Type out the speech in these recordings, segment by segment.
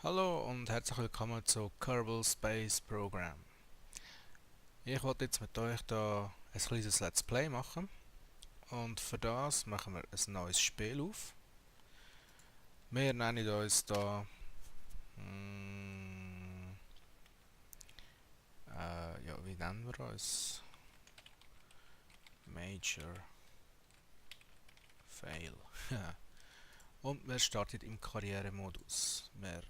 Hallo und herzlich willkommen zu Kerbal Space Program. Ich wollte jetzt mit euch da ein kleines Let's Play machen und für das machen wir ein neues Spiel auf. Wir nennen uns da ja, wie nennen wir uns? Major Fail. Und wir starten im Karrieremodus. Wir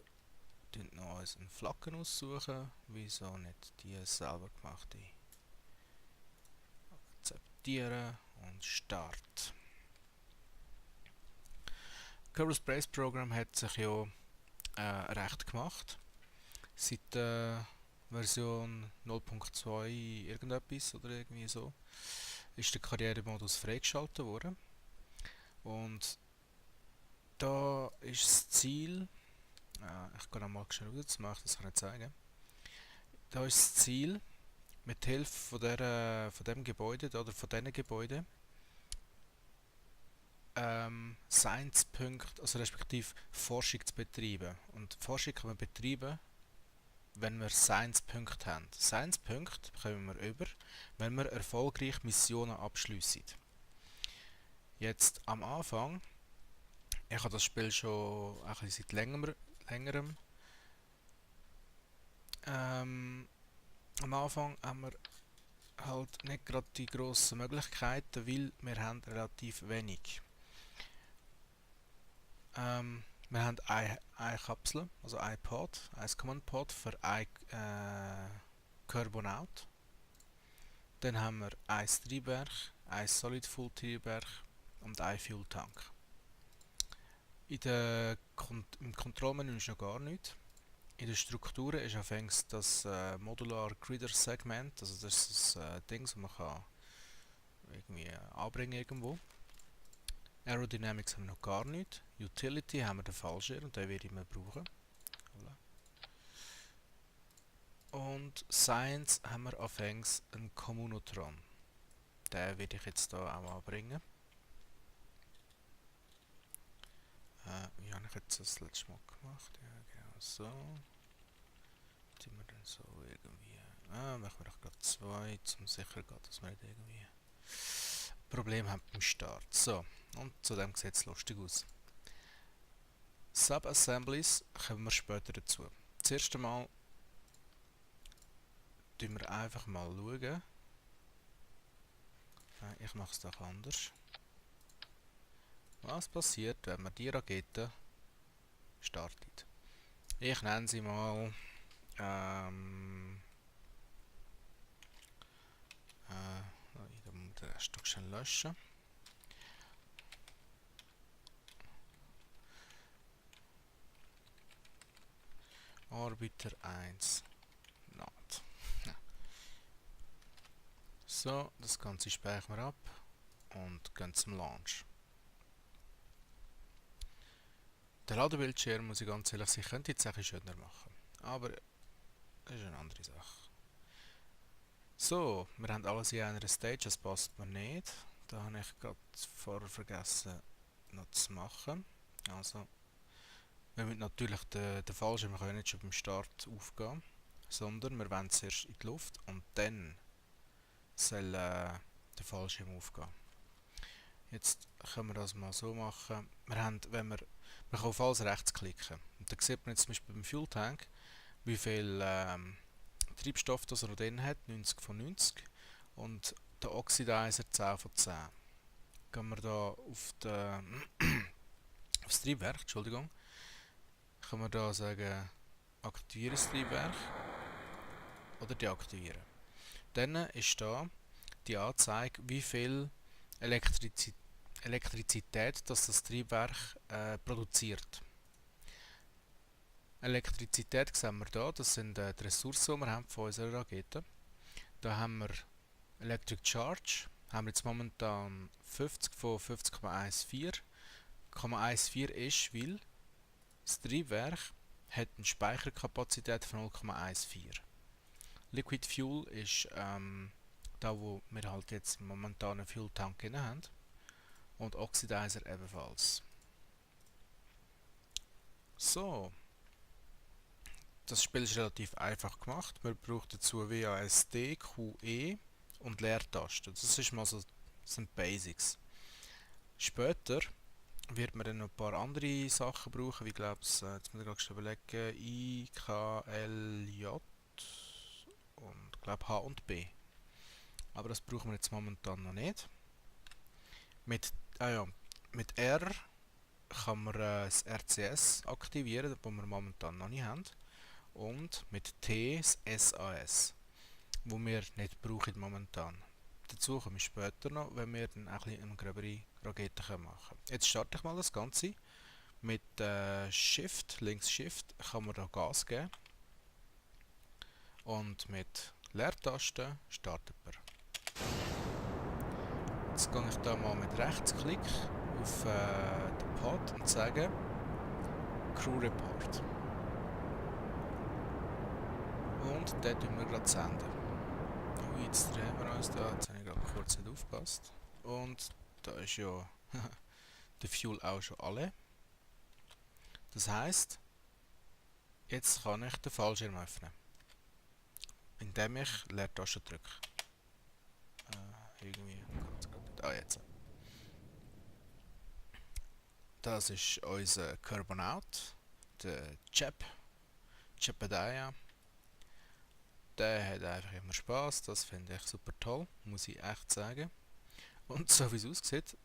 tun noch uns einen Flaggen aussuchen, wieso nicht die selber gemachte. Akzeptieren und Start. Kerbal Space Program hat sich ja recht gemacht. Seit Version 0.2 irgendetwas oder irgendwie so ist der Karrieremodus freigeschaltet worden. Und da ist das Ziel, ich gehe nochmal schnell raus, das mache ich das kann ich zeigen. Da ist das Ziel, mit Hilfe von dem Gebäude oder von diesen Gebäuden Science-Punkte, also respektive Forschung zu betreiben. Und Forschung kann man betreiben, wenn wir Science-Punkte haben. Science-Punkte bekommen wir über, wenn wir erfolgreich Missionen abschliessen. Jetzt am Anfang, ich habe das Spiel schon ein bisschen seit längerem. Am Anfang haben wir halt nicht gerade die grossen Möglichkeiten, weil wir haben relativ wenig. Wir haben eine Kapsel, also ein Pod, ein Command Pod für ein Carbonaut. Dann haben wir ein Triebwerk, ein Solid Fuel Triebwerk und ein Fuel Tank. Im Kontrollmenü ist noch gar nichts. In den Strukturen ist anfangs das Modular Grider Segment, also das ist das Ding, das man kann irgendwie anbringen irgendwo. Aerodynamics haben wir noch gar nicht. Utility haben wir den Fallschirm und den werde ich mehr brauchen. Und Science haben wir anfangs einen Kommunotron. Den werde ich jetzt hier auch anbringen. Wie habe ich jetzt das letzte Mal gemacht? Ja, genau so. Tun wir dann so irgendwie. Machen wir doch gerade zwei, zum sicher gehen, dass wir nicht irgendwie Problem haben beim Start. So, und zu dem sieht es lustig aus. Subassemblies kommen wir später dazu. Zuerst einmal schauen wir einfach mal schauen. Ich mache es doch anders. Was passiert, wenn man die Rakete startet? Ich nenne sie mal da muss den Rest doch schnell löschen. Orbiter 1 Not. So, das Ganze speichern wir ab und gehen zum Launch. Der Ladebildschirm, muss ich ganz ehrlich sagen, ich könnte jetzt ein schöner machen. Aber das ist eine andere Sache. So, wir haben alles in einer Stage, das passt mir nicht. Da habe ich gerade vorher vergessen noch zu machen. Also, wir müssen natürlich den Fallschirm können nicht schon beim Start aufgehen, sondern wir wollen zuerst in die Luft und dann soll der Fallschirm aufgehen. Jetzt können wir das mal so machen. Man kann auf alles rechts klicken. Und da sieht man jetzt zum Beispiel beim Fuel Tank, wie viel Treibstoff das er noch drin hat, 90 von 90. Und der Oxidizer 10 von 10. Gehen wir da auf aufs Triebwerk, Entschuldigung, können wir da sagen, aktivieren das Triebwerk oder deaktivieren. Dann ist da die Anzeige, wie viel Elektrizität das Triebwerk produziert. Elektrizität sehen wir da, das sind die Ressourcen, die wir haben von unserer Rakete. Da haben wir Electric Charge, haben wir jetzt momentan 50 von 50,14. 0,14 ist, weil das Triebwerk hat eine Speicherkapazität von 0,14. Liquid Fuel ist da, wo wir halt jetzt momentan einen Fuel Tank drin haben. Und Oxidizer ebenfalls. So, Das Spiel ist relativ einfach gemacht. Man braucht dazu WASD, QE und Leertaste. Das ist mal so, das sind Basics. Später wird man dann noch ein paar andere Sachen brauchen, wie glaub's, jetzt muss ich gerade überlegen, I, K, L, J und glaub H und B. Aber das brauchen wir jetzt momentan noch nicht. Mit, ja, mit R kann man das RCS aktivieren, das wir momentan noch nicht haben. Und mit T das SAS, wo wir nicht brauchen momentan. Dazu komme ich später noch, wenn wir dann auch eine gröbere Rakete machen können. Jetzt starte ich mal das Ganze. Mit Shift, links Shift, kann man da Gas geben. Und mit Leertaste startet man. Jetzt gehe ich da mal mit Rechtsklick auf den Pod und sage Crew Report. Und den tun wir gerade senden. Ui, jetzt drehen wir uns da, jetzt habe ich gerade kurz nicht aufgepasst. Und da ist ja der Fuel auch schon alle. Das heisst, jetzt kann ich den Fallschirm öffnen, indem ich Leertaste drücke. Irgendwie geht es gerade nicht. Ah, jetzt. Das ist unser Carbonaut, der Jebediah. Der hat einfach immer Spaß, das finde ich super toll, muss ich echt sagen. Und so wie es aussieht,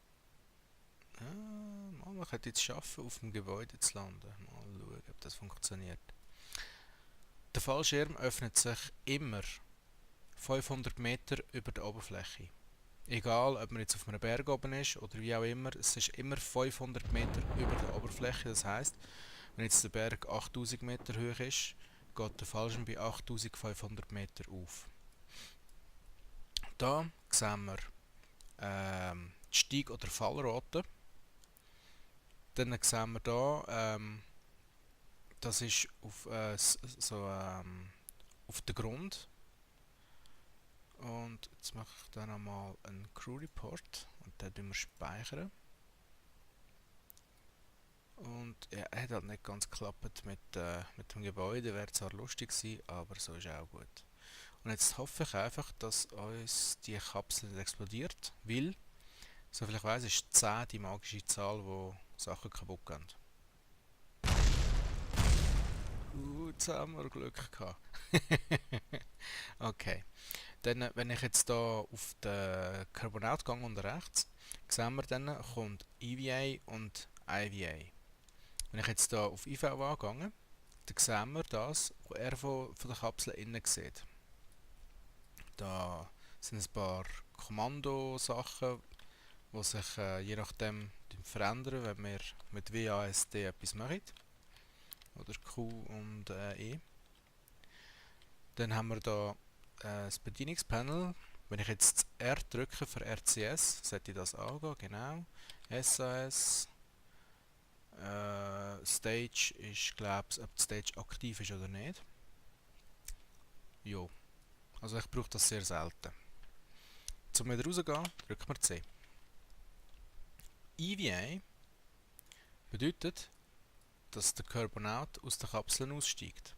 man könnte jetzt schaffen, auf dem Gebäude zu landen. Mal schauen, ob das funktioniert. Der Fallschirm öffnet sich immer 500 Meter über der Oberfläche. Egal, ob man jetzt auf einem Berg oben ist oder wie auch immer, es ist immer 500 Meter über der Oberfläche. Das heisst, wenn jetzt der Berg 8000 Meter hoch ist, geht der Fallschirm bei 8500 Meter auf. Da sehen wir die Steig- oder Fallrate. Dann sehen wir da, das ist auf, auf den Grund. Und jetzt mache ich dann nochmal einen Crew Report und den speichern. Und ja, er hat halt nicht ganz geklappt mit dem Gebäude, wäre zwar lustig gewesen, aber so ist auch gut. Und jetzt hoffe ich einfach, dass uns die Kapsel nicht explodiert, weil, soviel ich weiss, ist 10 die magische Zahl, wo Sachen kaputt gehen. Jetzt haben wir Glück gehabt. Okay. Dann, wenn ich jetzt hier auf den Carbonaut gehe und rechts, sehen wir dann, kommt EVA und IVA. Wenn ich jetzt hier auf IVA gehe, dann sehen wir das, was er von der Kapsel innen sieht. Da sind ein paar Kommandosachen, die sich je nachdem verändern, wenn wir mit WASD etwas machen. Oder Q und E. Dann haben wir da das Bedienungspanel. Wenn ich jetzt R drücke für RCS, sollte ich das angehen, genau. SAS. Stage ist, glaube ich, ob die Stage aktiv ist oder nicht. Jo. Also ich brauche das sehr selten. Zum wieder rausgehen, drücken wir C. EVA bedeutet, dass der Carbonaut aus der Kapsel aussteigt.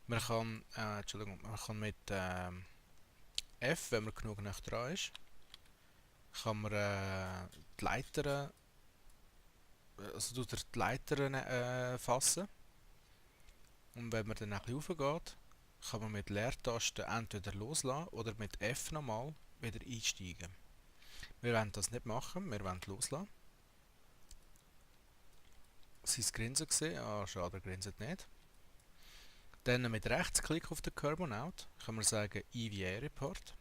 Man kann, man kann mit F, wenn man genug nah dran ist, kann man die Leitern, also die Leitern fassen. Und wenn man dann ein bisschen raufgeht, kann man mit Leertasten entweder loslassen oder mit F nochmal wieder einsteigen. Wir wollen das nicht machen, wir wollen loslassen. Sein Grinsen gesehen? Ah, schade, er grinset nicht. Dann mit Rechtsklick auf den Carbonaut kann man sagen EVA Report.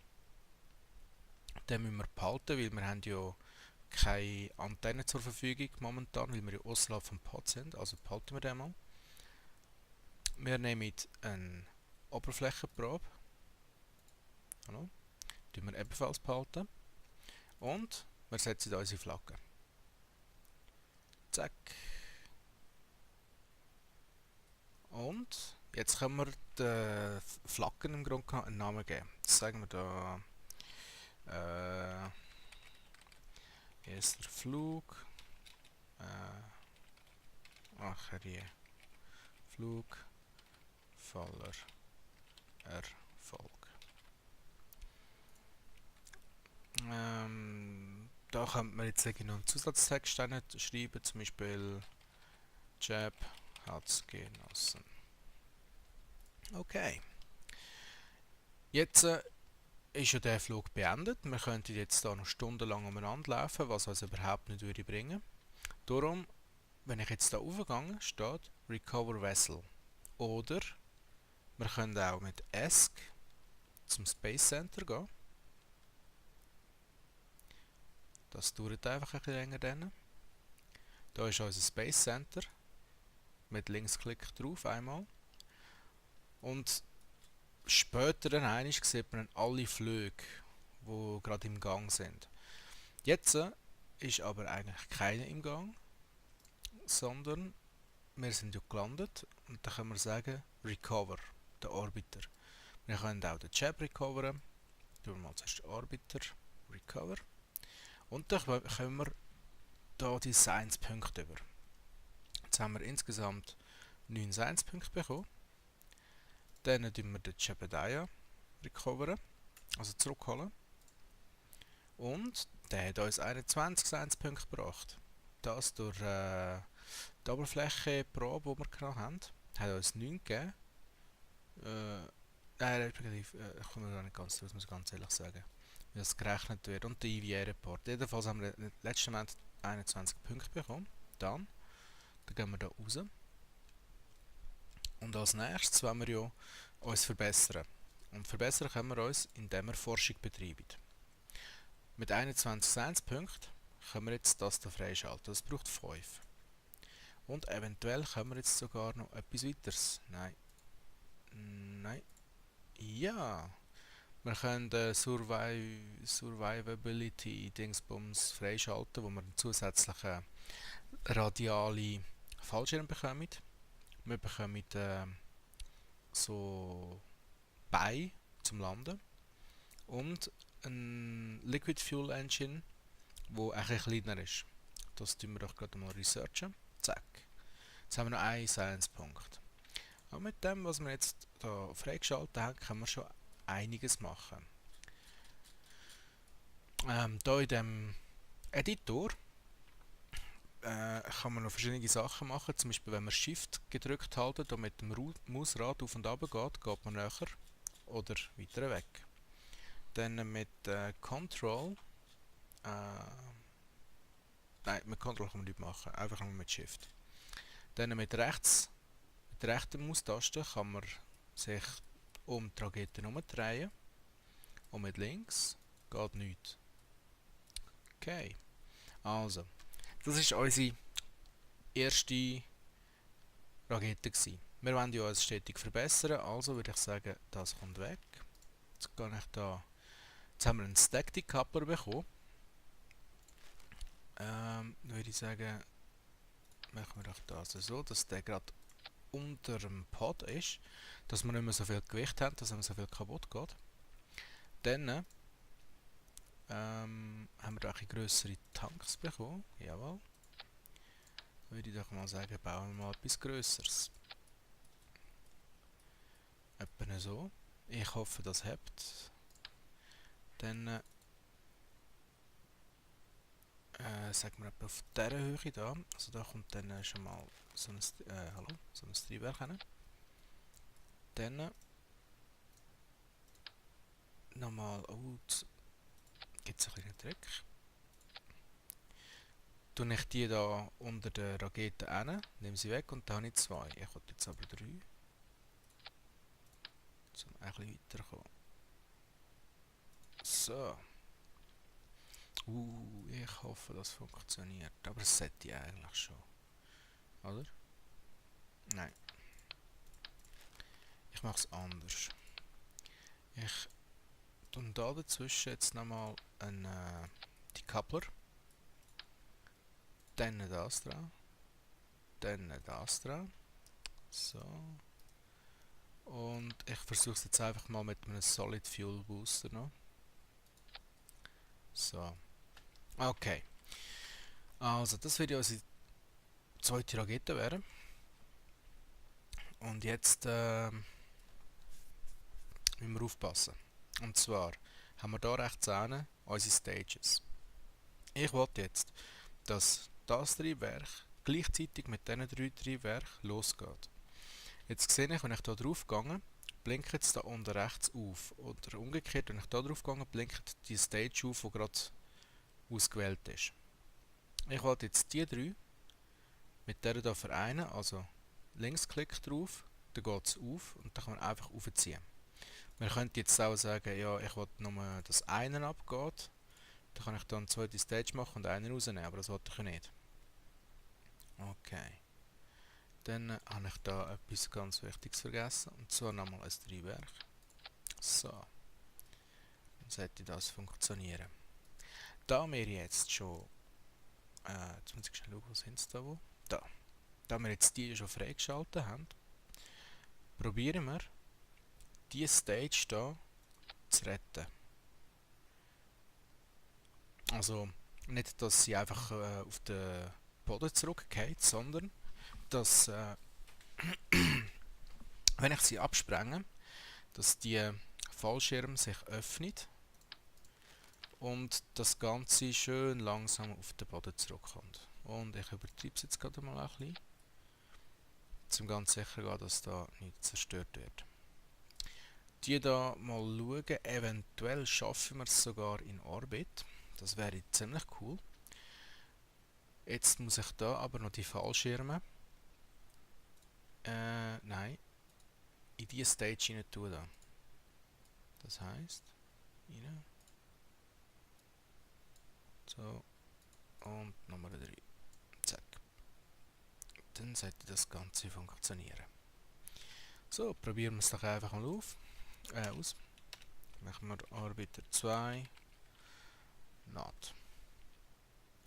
Den müssen wir behalten, weil wir haben ja keine Antenne zur Verfügung momentan, weil wir ja außerhalb vom Pod sind, also behalten wir den mal. Wir nehmen eine Oberflächenprobe. Hallo. Die wir ebenfalls behalten. Und wir setzen unsere Flagge. Zack. Und jetzt können wir den Flaggen im Grunde einen Namen geben. Jetzt sagen wir da erster Flug. Ach, Flug voller Erfolg. Da könnte man jetzt noch einen Zusatztext schreiben, zum Beispiel Jab hat's genossen. Okay. Jetzt ist ja der Flug beendet. Wir könnten jetzt da noch stundenlang umeinander laufen, was uns überhaupt nicht würde bringen. Darum, wenn ich jetzt da aufgegangen steht Recover Vessel. Oder wir können auch mit ESC zum Space Center gehen. Das dauert einfach ein bisschen länger dann. Da ist unser Space Center. Mit Linksklick drauf einmal. Und später dann einmal sieht man alle Flüge, die gerade im Gang sind. Jetzt ist aber eigentlich keiner im Gang, sondern wir sind ja gelandet und dann können wir sagen Recover, der Orbiter. Wir können auch den Jab recoveren. Tun wir mal zuerst den Orbiter Recover. Und dann können wir hier die Science-Punkte über. Jetzt haben wir insgesamt 9 Science-Punkte bekommen. Dann tun wir den Jebediah recoveren, also zurückholen. Und der hat uns 21 Science-Punkte gebracht. Das durch die Oberfläche-Probe, die wir genommen haben, hat uns 9 gegeben. Nein, respektive, ich komme gar nicht ganz draus, muss ich ganz ehrlich sagen, wie das gerechnet wird. Und der EVA-Report. Jedenfalls haben wir im letzten Moment 21 Punkte bekommen. Dann gehen wir hier raus. Und als nächstes wollen wir ja uns verbessern. Und verbessern können wir uns, indem wir Forschung betreiben. Mit 21 Science-Punkten können wir jetzt das hier freischalten. Das braucht 5. Und eventuell können wir jetzt sogar noch etwas weiteres. Nein. Nein. Ja. Wir können Survivability Dingsbums freischalten, wo wir einen zusätzlichen radialen Fallschirm bekommen. Wir bekommen so Beine zum Landen und ein Liquid Fuel Engine, wo etwas kleiner ist. Das tun wir doch gerade mal researchen. Zack. Jetzt haben wir noch einen Science-Punkt. Und mit dem, was wir jetzt hier freigeschaltet haben, können wir schon einiges machen. Hier in diesem Editor kann man noch verschiedene Sachen machen. Zum Beispiel, wenn man Shift gedrückt haltet und mit dem Mausrad auf und ab geht man näher oder weiter weg. Dann mit Control. Nein, mit Control kann man nicht machen, einfach nur mit Shift. Dann mit der rechten Maustaste kann man sich um die Rakete herumdrehen. Und mit links geht nichts. Okay, also, das war unsere erste Rakete gewesen. Wir wollen ja uns stetig verbessern, also würde ich sagen, das kommt weg. Jetzt gehe ich da. Jetzt haben wir einen Stack Decoupler bekommen. Würde ich sagen, machen wir doch das so, dass der gerade unter dem Pod ist, dass wir nicht mehr so viel Gewicht haben, dass nicht mehr so viel kaputt geht. Dann haben wir da ein grössere Tanks bekommen. Jawohl. Würde ich doch mal sagen, bauen wir mal etwas Grösseres. Etwa so. Ich hoffe, das hebt. Dann sagen wir etwa auf dieser Höhe da. Also da kommt dann schon mal so ein, so ein Triebwerk hin. Dann nochmal, gibt es einen kleinen Trick. Tue ich die da unter der Rakete hin, nehme sie weg und dann habe ich 2. Ich habe jetzt aber 3. Um ein bisschen weiterzukommen. So. Ich hoffe, das funktioniert. Aber es sollte ja eigentlich schon. Oder? Nein. Ich mache es anders. Ich tue da dazwischen jetzt nochmal einen Decoupler. Dann das dran. Dann das dran. So. Und ich versuche es jetzt einfach mal mit einem Solid Fuel Booster noch. So. Okay. Also, das wird ja unsere zweite Rakete werden. Und jetzt müssen wir aufpassen. Und zwar haben wir da rechts hinten unsere Stages. Ich wollte jetzt, dass das Triebwerk gleichzeitig mit diesen 3 Triebwerken losgeht. Jetzt sehe ich, wenn ich hier drauf gehe, blinkt es da unten rechts auf. Oder umgekehrt, wenn ich da drauf gehe, blinkt die Stage auf, die gerade ausgewählt ist. Ich wollte jetzt die 3 mit der hier vereinen, also Linksklick drauf, dann geht es auf und dann kann man einfach aufziehen. Man könnte jetzt auch sagen, ja, ich will nur, dass einer abgeht. Dann kann ich dann eine zweite Stage machen und einen rausnehmen, aber das wollte ich ja nicht. Okay. Dann habe ich da etwas ganz Wichtiges vergessen, und zwar nochmal ein Triebwerk. So. Dann sollte das funktionieren. Da wir jetzt schon, jetzt muss ich schnell schauen, wo sind sie da wo? Da wir jetzt die schon freigeschaltet haben, probieren wir, diese Stage hier zu retten. Also nicht, dass sie einfach auf den Boden zurückgeht, sondern dass, wenn ich sie absprenge, dass die Fallschirm sich öffnet und das Ganze schön langsam auf den Boden zurückkommt. Und ich übertreibe es jetzt gerade mal ein bisschen, um ganz sicher gehen, dass da nichts zerstört wird. Die da mal schauen, eventuell schaffen wir es sogar in Orbit. Das wäre ziemlich cool. Jetzt muss ich da aber noch die Fallschirme nein, in diese Stage rein tun. Da. Das heisst, rein. So, und Nummer 3. Zack. Dann sollte das Ganze funktionieren. So, probieren wir es doch einfach mal aus. Machen wir Orbiter 2. Not.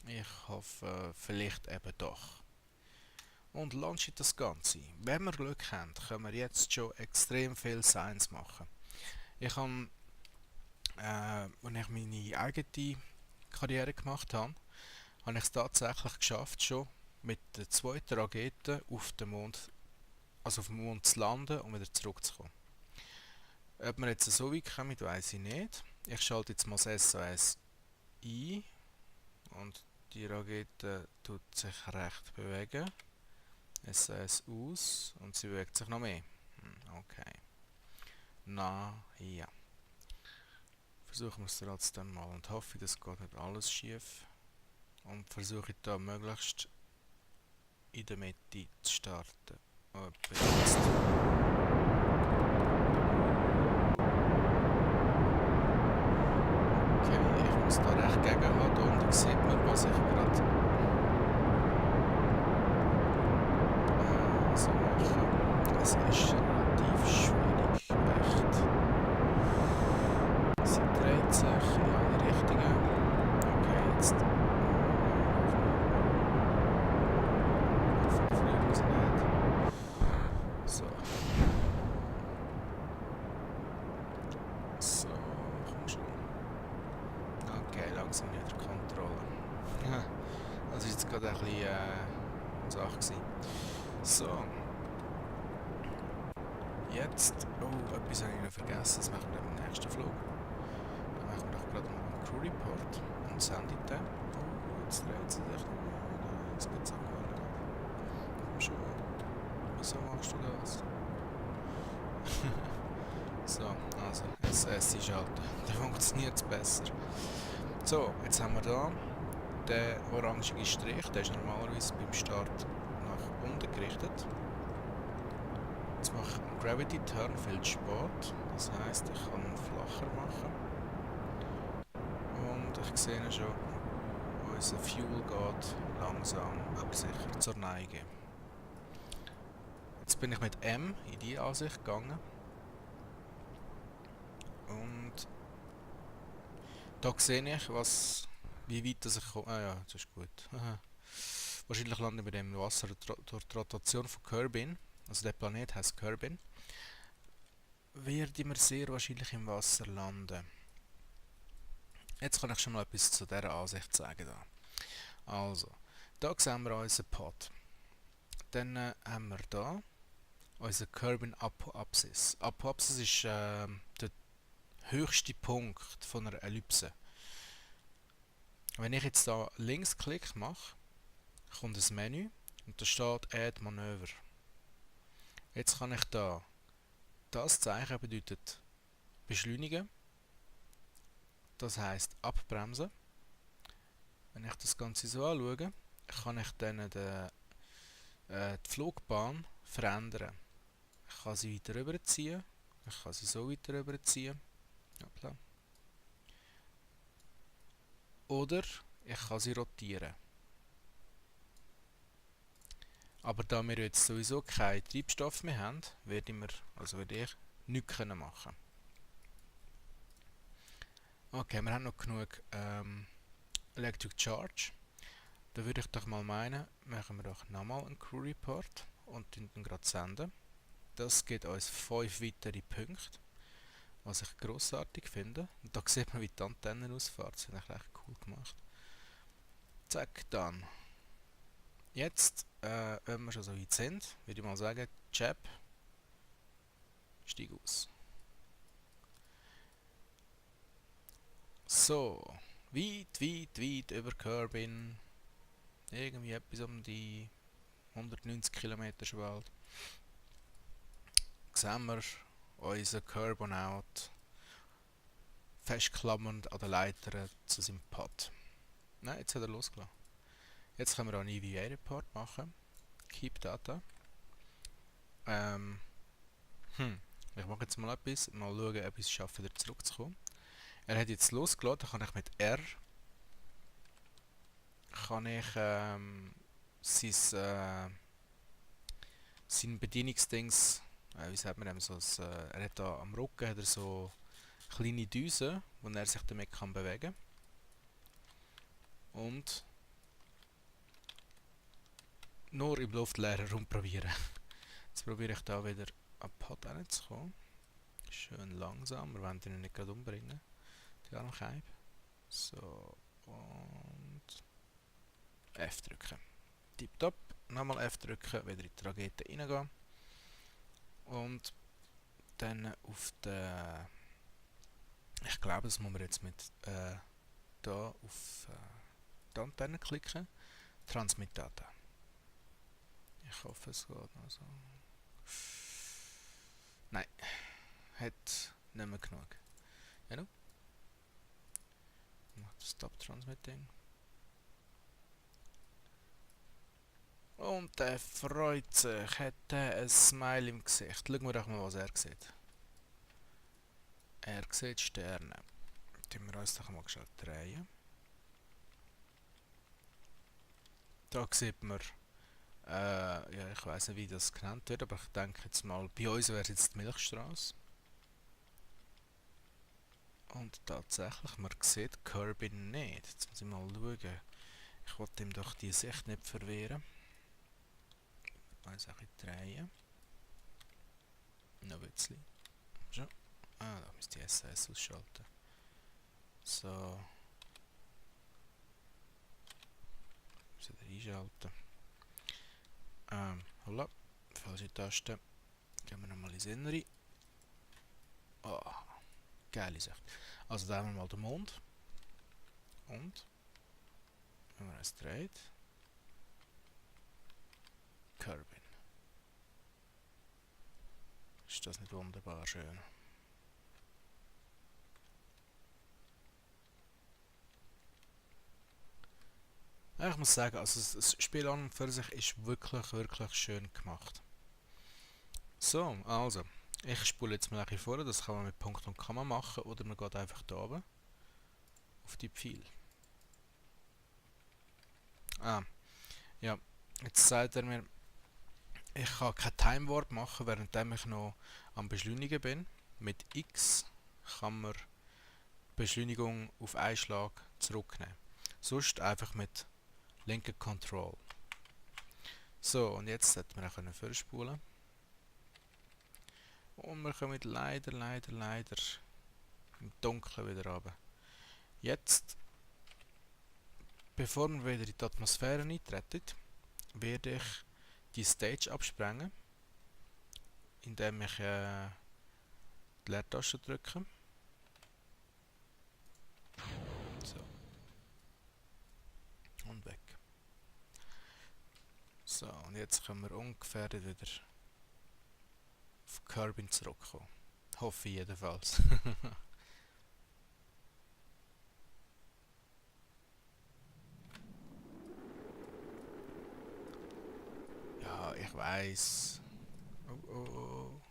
Ich hoffe, vielleicht eben doch. Und launchen das Ganze. Wenn wir Glück haben, können wir jetzt schon extrem viel Science machen. Ich habe, als ich meine eigene Karriere gemacht habe, habe ich es tatsächlich geschafft, schon mit der zweiten Rakete auf dem Mond, also auf dem Mond zu landen und wieder zurückzukommen. Ob wir jetzt so weit kommen, weiss ich nicht. Ich schalte jetzt mal das SOS ein und die Rakete tut sich recht bewegen. SOS aus und sie bewegt sich noch mehr. Okay. Na ja. Versuchen wir es trotzdem mal und hoffe, das geht nicht alles schief. Und versuche da möglichst in der Mitte zu starten. Jetzt. Okay, ich muss da recht gegenhalten und dann sieht man, was ich gerade so mache. Es ist relativ schwierig, echt. Sie dreht sich in alle Richtungen. Okay, jetzt. So. So, komm schon. Okay, langsam wieder Kontrolle. Das war jetzt gerade ein bisschen eine Sache gewesen. So. Jetzt, oh, etwas habe ich noch vergessen, das machen wir dann im nächsten Flug. Dann machen wir doch gerade mal einen Crew Report und senden den. Oh, jetzt dreht sie sich noch. Nein, jetzt geht es auch gar nicht. Komm schon. Wieso machst du das? So, also, SS einschalten. Dann funktioniert es besser. So, jetzt haben wir da den orangen Strich, der ist normalerweise beim Start nach unten gerichtet. Jetzt mache ich einen Gravity Turn viel zu spät, das heisst, ich kann ihn flacher machen. Und ich sehe schon, unser Fuel geht langsam, aber sicher zur Neige. Jetzt bin ich mit M in die Ansicht gegangen. Und da sehe ich, wie weit das ich komme. Ah ja, das ist gut. Wahrscheinlich lande ich mit dem Wasser durch die Rotation von Kerbin. Also der Planet heißt Kerbin. Werde ich sehr wahrscheinlich im Wasser landen. Jetzt kann ich schon mal etwas zu dieser Ansicht sagen. Also, da sehen wir unseren Pod. Dann haben wir da unser Kerbin Apoapsis. Apoapsis ist der höchste Punkt von einer Ellipse. Wenn ich jetzt da Linksklick mache, kommt ein Menü und da steht Add Manöver. Jetzt kann ich da, das Zeichen bedeutet beschleunigen, das heißt abbremsen. Wenn ich das Ganze so anschaue, kann ich dann die Flugbahn verändern. Ich kann sie weiter rüberziehen, ich kann sie so weiter rüberziehen. Hoppla. Oder ich kann sie rotieren. Aber da wir jetzt sowieso keinen Treibstoff mehr haben, werde ich nichts machen. Okay, wir haben noch genug Electric Charge. Da würde ich doch mal meinen, machen wir doch nochmal einen Crew Report und den gerade senden. Das gibt uns 5 weitere Punkte, was ich grossartig finde. Und da sieht man, wie die Antenne ausfährt. Das finde ich echt cool gemacht. Zack, dann. Jetzt, wenn wir schon so weit sind, würde ich mal sagen, Jab, steig aus. So, weit über Kerbin. Irgendwie etwas um die 190 km Schwelle. Sehen wir unseren Kerbonaut festklammernd an der Leiter zu seinem Pod. Nein, jetzt hat er losgelassen. Jetzt können wir auch einen EVA-Report machen. Keep Data. Ich mache jetzt mal etwas, mal schauen, ob ich es schaffe, wieder zurückzukommen. Er hat jetzt losgelassen, dann kann ich mit R sein Bedienungsdings, wie sagt man dem, er hat da am Rücken hat er so kleine Düsen, wo er sich damit kann bewegen. Und nur im luftleeren Raum probieren. Jetzt probiere ich da wieder an den Pod hinzukommen. Schön langsam, wir wollen ihn nicht gerade umbringen. Die Armkeib. So, und F drücken. Tipptopp. Nochmal F drücken, wieder in die Rakete reingehen. Und dann auf den... Ich glaube, das muss man jetzt mit da auf die Antenne klicken. Transmit Data. Ich hoffe, es geht noch so. Nein, hat nicht mehr genug. Ja, no? Stop Transmitting. Und er freut sich, hat ein Smile im Gesicht. Schauen wir doch mal, was er sieht. Er sieht Sterne. Tun wir uns doch mal schnell drehen. Da sieht man, ja, ich weiß nicht, wie das genannt wird, aber ich denke jetzt mal, bei uns wäre es jetzt die Milchstraße. Und tatsächlich, man sieht Kerbin nicht. Jetzt muss ich mal schauen. Ich wollte ihm doch die Sicht nicht verwehren. Mal ein bisschen drehen. Noch ein bisschen. Schon. Ah, da müsste ich SAS ausschalten. So. Müssen wir einschalten. Holla. Falsche Taste. Gehen wir nochmal ins Innere. Oh, geile Sicht. Also da haben wir mal den Mond. Und wenn man es dreht. Kerbin. Ist das nicht wunderbar schön? Ja, ich muss sagen, also das Spiel an und für sich ist wirklich schön gemacht. So, also, ich spule jetzt mal ein bisschen vor, das kann man mit Punkt und Komma machen oder man geht einfach da oben auf die Pfeil. Ah, ja, jetzt sagt er mir, ich kann kein Time Warp machen, während ich noch am Beschleunigen bin. Mit X kann man Beschleunigung auf einen Schlag zurücknehmen. Sonst einfach mit linken Control. So, und jetzt sollten wir auch vorspulen. Und wir kommen leider im Dunkeln wieder runter. Jetzt, bevor wir wieder in die Atmosphäre eintreten, werde ich die Stage absprengen indem ich die Leertaste drücke. So. Und weg. So, und jetzt können wir ungefähr wieder auf Kerbin zurückkommen. Hoffe ich jedenfalls. Ja, ich weiß. Oh, oh, oh.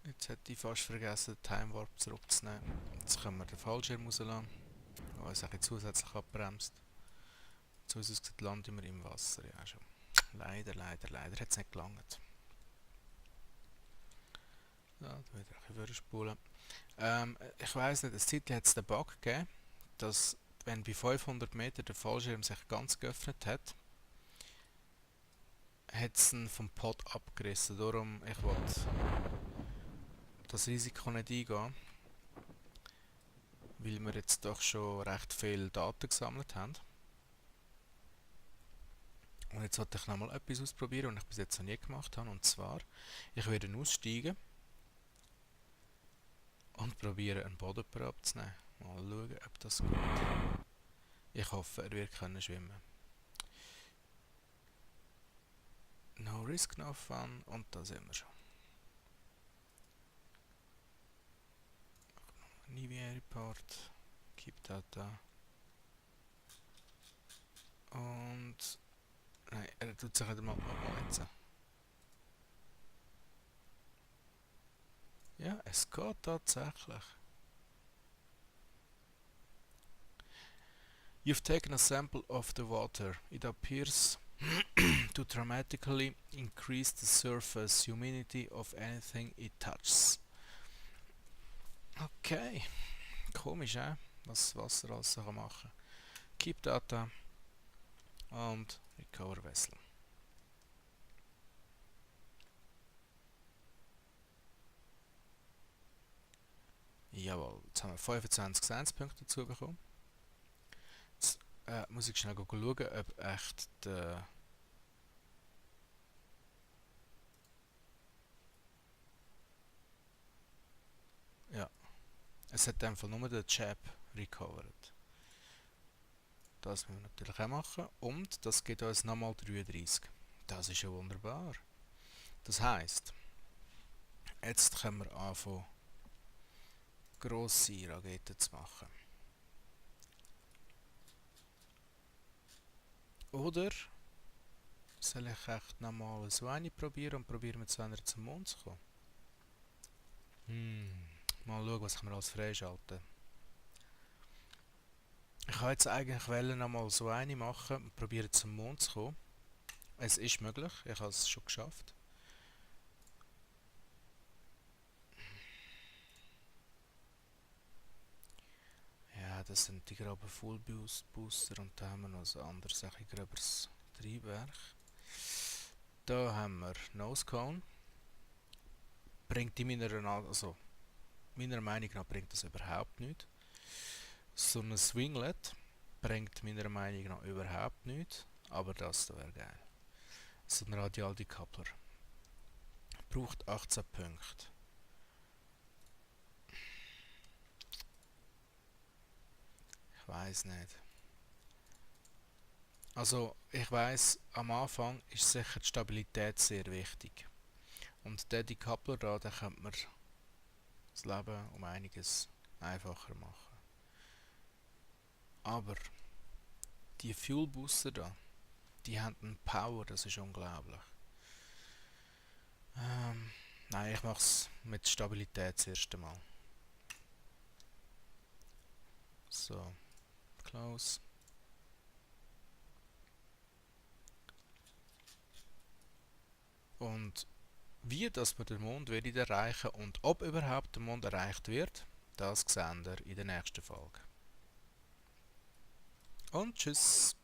Jetzt hätte ich fast vergessen, den Time Warp zurückzunehmen. Jetzt können wir den Fallschirm rauslassen, der uns ein bisschen zusätzlich abbremst. So ist es gesagt, landen wir im Wasser. Ja, schon. Leider hat es nicht gelangt. Ja, da wieder ein bisschen vorspulen. Ich weiss nicht, eine Zeit hat es den Bug gegeben, dass wenn bei 500 Meter der Fallschirm sich ganz geöffnet hat, hat es ihn vom Pod abgerissen. Darum, ich wollte das Risiko nicht eingehen, weil wir jetzt doch schon recht viel Daten gesammelt haben. Und jetzt wollte ich nochmal etwas ausprobieren, was ich bis jetzt noch nie gemacht habe. Und zwar, ich werde aussteigen und probieren, einen Bodenprobe abzunehmen. Mal schauen, ob das geht. Ich hoffe, er wird können schwimmen. No risk, no fun. Und da sind wir schon. Nivea Report. Keep Data. Und... Nein, er tut sich wieder mal jetzt. Ja, es geht tatsächlich. You've taken a sample of the water. It appears to dramatically increase the surface humidity of anything it touches. Okay, komisch, was Wasser alles so machen kann. Keep Data und Recover Vessel. Jawohl, jetzt haben wir 25 Science-Punkte dazu bekommen. Jetzt muss ich schnell schauen, ob echt der... Ja, es hat einfach nur den Chap recovered. Das müssen wir natürlich auch machen. Und das gibt uns nochmal 33. Das ist ja wunderbar. Das heisst, jetzt können wir anfangen, grosse Raketen zu machen. Oder soll ich echt nochmal so eine probieren und probieren mit so einer zum Mond zu kommen? Mal schauen, was wir alles freischalten. Ich wollte jetzt eigentlich nochmal so eine machen und probieren zum Mond zu kommen. Es ist möglich, ich habe es schon geschafft. Ja, das sind die groben Full Booster und da haben wir noch ein anderes, ein gröberes Triebwerk. Da haben wir Nose Cone. Bringt meiner Meinung nach bringt das überhaupt nichts. So ein Swinglet bringt meiner Meinung nach überhaupt nichts, aber das wäre geil. So ein Radial-Decoupler. Braucht 18 Punkte. Ich weiß nicht. Also, ich weiß, am Anfang ist sicher die Stabilität sehr wichtig. Und der Decoupler da, den könnte man das Leben um einiges einfacher machen. Aber die Fuel Booster da, die haben einen Power, das ist unglaublich. Nein, ich mache es mit Stabilität das erste Mal. So, close. Und wie das wir den Mond erreichen und ob überhaupt der Mond erreicht wird, das sehen wir in der nächsten Folge. Und tschüss!